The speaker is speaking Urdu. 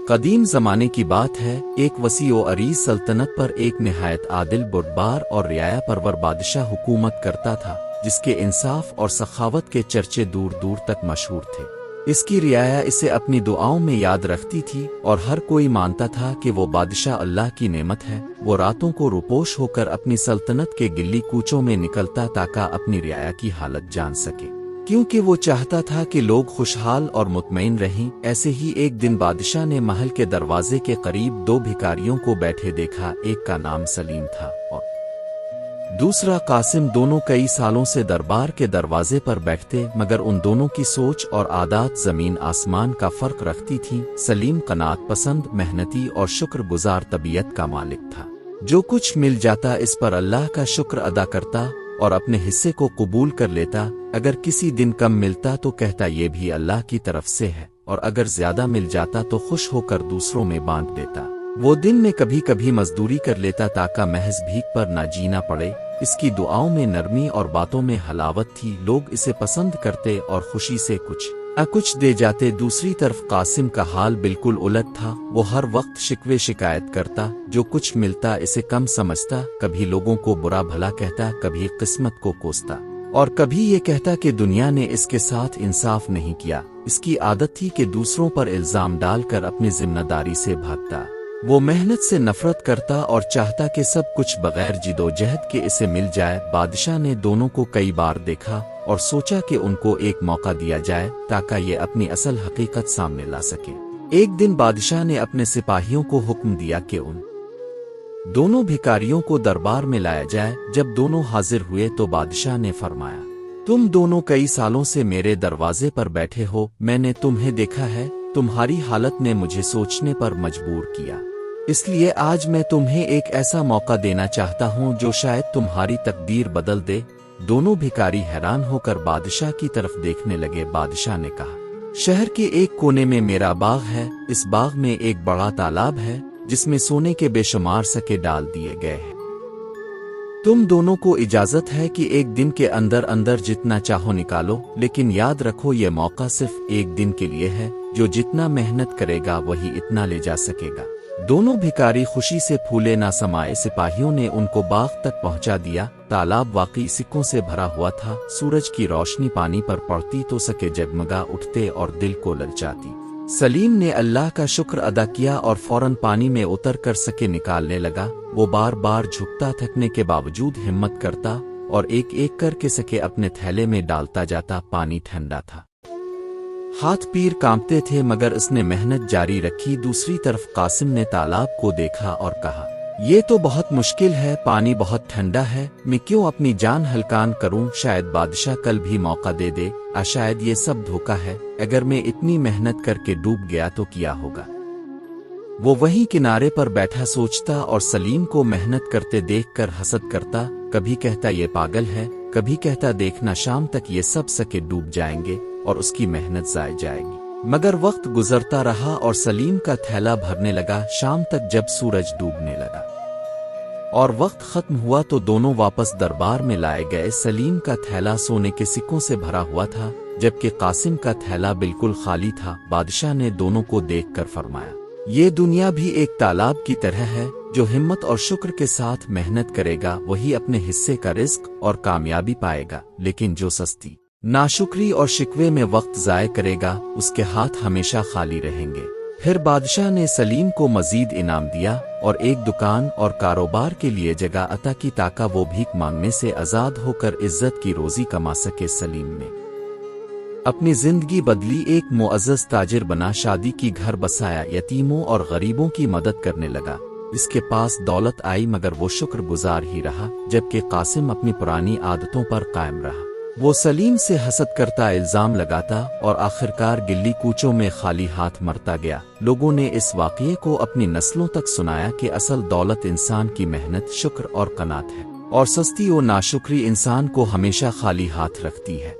قدیم زمانے کی بات ہے، ایک وسیع و عریض سلطنت پر ایک نہایت عادل بردبار اور رعایا پرور بادشاہ حکومت کرتا تھا، جس کے انصاف اور سخاوت کے چرچے دور دور تک مشہور تھے۔ اس کی رعایا اسے اپنی دعاؤں میں یاد رکھتی تھی اور ہر کوئی مانتا تھا کہ وہ بادشاہ اللہ کی نعمت ہے۔ وہ راتوں کو روپوش ہو کر اپنی سلطنت کے گلی کوچوں میں نکلتا تاکہ اپنی رعایا کی حالت جان سکے، کیونکہ وہ چاہتا تھا کہ لوگ خوشحال اور مطمئن رہیں۔ ایسے ہی ایک دن بادشاہ نے محل کے دروازے کے قریب دو بھکاریوں کو بیٹھے دیکھا، ایک کا نام سلیم تھا اور دوسرا قاسم۔ دونوں کئی سالوں سے دربار کے دروازے پر بیٹھتے، مگر ان دونوں کی سوچ اور عادات زمین آسمان کا فرق رکھتی تھیں۔ سلیم قناعت پسند، محنتی اور شکر گزار طبیعت کا مالک تھا۔ جو کچھ مل جاتا اس پر اللہ کا شکر ادا کرتا اور اپنے حصے کو قبول کر لیتا۔ اگر کسی دن کم ملتا تو کہتا یہ بھی اللہ کی طرف سے ہے، اور اگر زیادہ مل جاتا تو خوش ہو کر دوسروں میں بانٹ دیتا۔ وہ دن میں کبھی کبھی مزدوری کر لیتا تاکہ محض بھیک پر نہ جینا پڑے۔ اس کی دعاؤں میں نرمی اور باتوں میں حلاوت تھی، لوگ اسے پسند کرتے اور خوشی سے کچھ دے جاتے۔ دوسری طرف قاسم کا حال بالکل الٹ تھا، وہ ہر وقت شکوے شکایت کرتا، جو کچھ ملتا اسے کم سمجھتا، کبھی لوگوں کو برا بھلا کہتا، کبھی قسمت کو کوستا، اور کبھی یہ کہتا کہ دنیا نے اس کے ساتھ انصاف نہیں کیا۔ اس کی عادت تھی کہ دوسروں پر الزام ڈال کر اپنی ذمہ داری سے بھاگتا۔ وہ محنت سے نفرت کرتا اور چاہتا کہ سب کچھ بغیر جد و جہد کے اسے مل جائے۔ بادشاہ نے دونوں کو کئی بار دیکھا اور سوچا کہ ان کو ایک موقع دیا جائے تاکہ یہ اپنی اصل حقیقت سامنے لا سکے۔ ایک دن بادشاہ نے اپنے سپاہیوں کو حکم دیا کہ ان دونوں بھکاریوں کو دربار میں لایا جائے۔ جب دونوں حاضر ہوئے تو بادشاہ نے فرمایا، تم دونوں کئی سالوں سے میرے دروازے پر بیٹھے ہو، میں نے تمہیں دیکھا ہے، تمہاری حالت نے مجھے سوچنے پر مجبور کیا، اس لیے آج میں تمہیں ایک ایسا موقع دینا چاہتا ہوں جو شاید تمہاری تقدیر بدل دے۔ دونوں بھکاری حیران ہو کر بادشاہ کی طرف دیکھنے لگے۔ بادشاہ نے کہا، شہر کے ایک کونے میں میرا باغ ہے، اس باغ میں ایک بڑا تالاب ہے جس میں سونے کے بے شمار سکے ڈال دیے گئے ہیں۔ تم دونوں کو اجازت ہے کہ ایک دن کے اندر جتنا چاہو نکالو، لیکن یاد رکھو یہ موقع صرف ایک دن کے لیے ہے، جو جتنا محنت کرے گا وہی اتنا لے جا سکے گا۔ دونوں بھکاری خوشی سے پھولے نہ سمائے۔ سپاہیوں نے ان کو باغ تک پہنچا دیا۔ تالاب واقعی سکوں سے بھرا ہوا تھا، سورج کی روشنی پانی پر پڑتی تو سکے جگمگا اٹھتے اور دل کو للچاتی۔ سلیم نے اللہ کا شکر ادا کیا اور فوراً پانی میں اتر کر سکے نکالنے لگا۔ وہ بار بار جھکتا، تھکنے کے باوجود ہمت کرتا اور ایک ایک کر کے سکے اپنے تھیلے میں ڈالتا جاتا۔ پانی ٹھنڈا تھا، ہاتھ پیر کانپتے تھے، مگر اس نے محنت جاری رکھی۔ دوسری طرف قاسم نے تالاب کو دیکھا اور کہا، یہ تو بہت مشکل ہے، پانی بہت ٹھنڈا ہے، میں کیوں اپنی جان ہلکان کروں؟ شاید بادشاہ کل بھی موقع دے دے، شاید یہ سب دھوکا ہے۔ اگر میں اتنی محنت کر کے ڈوب گیا تو کیا ہوگا؟ وہ وہیں کنارے پر بیٹھا سوچتا اور سلیم کو محنت کرتے دیکھ کر حسد کرتا۔ کبھی کہتا یہ پاگل ہے، کبھی کہتا دیکھنا شام تک یہ سب سکے ڈوب جائیں گے اور اس کی محنت ضائع جائے گی۔ مگر وقت گزرتا رہا اور سلیم کا تھیلا بھرنے لگا۔ شام تک جب سورج ڈوبنے لگا اور وقت ختم ہوا تو دونوں واپس دربار میں لائے گئے۔ سلیم کا تھیلا سونے کے سکوں سے بھرا ہوا تھا، جبکہ قاسم کا تھیلا بالکل خالی تھا۔ بادشاہ نے دونوں کو دیکھ کر فرمایا، یہ دنیا بھی ایک تالاب کی طرح ہے، جو ہمت اور شکر کے ساتھ محنت کرے گا وہی اپنے حصے کا رزق اور کامیابی پائے گا، لیکن جو سستی ناشکری اور شکوے میں وقت ضائع کرے گا اس کے ہاتھ ہمیشہ خالی رہیں گے۔ پھر بادشاہ نے سلیم کو مزید انعام دیا اور ایک دکان اور کاروبار کے لیے جگہ عطا کی تاکہ وہ بھیک مانگنے سے آزاد ہو کر عزت کی روزی کما سکے۔ سلیم نے اپنی زندگی بدلی، ایک معزز تاجر بنا، شادی کی، گھر بسایا، یتیموں اور غریبوں کی مدد کرنے لگا۔ اس کے پاس دولت آئی مگر وہ شکر گزار ہی رہا، جبکہ قاسم اپنی پرانی عادتوں پر قائم رہا۔ وہ سلیم سے حسد کرتا، الزام لگاتا اور آخرکار گلی کوچوں میں خالی ہاتھ مرتا گیا۔ لوگوں نے اس واقعے کو اپنی نسلوں تک سنایا کہ اصل دولت انسان کی محنت، شکر اور قناعت ہے، اور سستی و ناشکری انسان کو ہمیشہ خالی ہاتھ رکھتی ہے۔